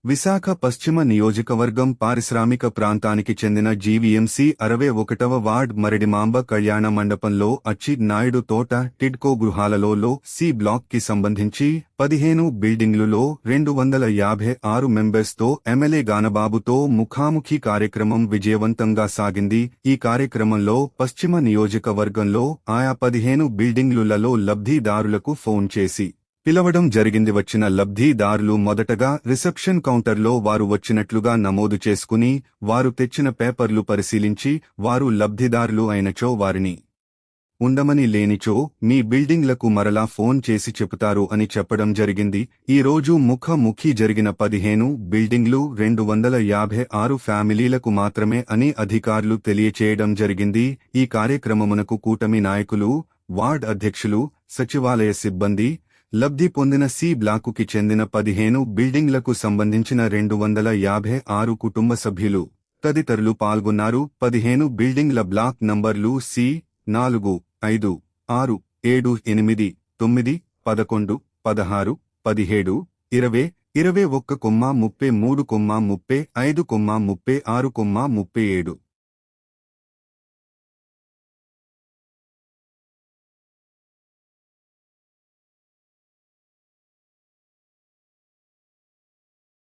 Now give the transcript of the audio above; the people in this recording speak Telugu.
విశాఖ పశ్చిమ నియోజకవర్గం పారిశ్రామిక ప్రాంతానికి చెందిన జీవీఎంసీ 61వ వార్డ్ మరిడిమాంబ కళ్యాణ మండపంలో అచ్చి నాయుడు తోట టిడ్కో గృహాలలో సి బ్లాక్ కి సంబంధించి 15 బిల్డింగ్లులో 256 మెంబర్స్తో ఎమ్మెల్యే గానబాబుతో ముఖాముఖి కార్యక్రమం విజయవంతంగా సాగింది. ఈ కార్యక్రమంలో పశ్చిమ నియోజకవర్గంలో ఆయా 15 బిల్డింగ్లులలో లబ్ధిదారులకు ఫోన్ చేసి పిలవడం జరిగింది. వచ్చిన లబ్ధిదారులు మొదటగా రిసెప్షన్ కౌంటర్లో వారు వచ్చినట్లుగా నమోదు చేసుకుని వారు తెచ్చిన పేపర్లు పరిశీలించి వారు లబ్ధిదారులు అయినచో వారిని ఉండమని, లేనిచో మీ బిల్డింగ్లకు మరలా ఫోన్ చేసి చెబుతారు అని చెప్పడం జరిగింది. ఈ రోజు ముఖాముఖి జరిగిన 15 బిల్డింగ్లు 256 ఫ్యామిలీలకు మాత్రమే అని అధికారులు తెలియచేయడం జరిగింది. ఈ కార్యక్రమమునకు కూటమి నాయకులు, వార్డ్ అధ్యక్షులు, సచివాలయ సిబ్బంది, లబ్ధి పొందిన సి బ్లాకుకి చెందిన 15 బిల్డింగ్లకు సంబంధించిన 256 కుటుంబ సభ్యులు తదితరులు పాల్గొన్నారు. 15 బిల్డింగ్ల బ్లాక్ నంబర్లు సి 4, 5, 6, 7, 8, 9, 11, 16, 17, 20, 21, 33, 35, 36, 37.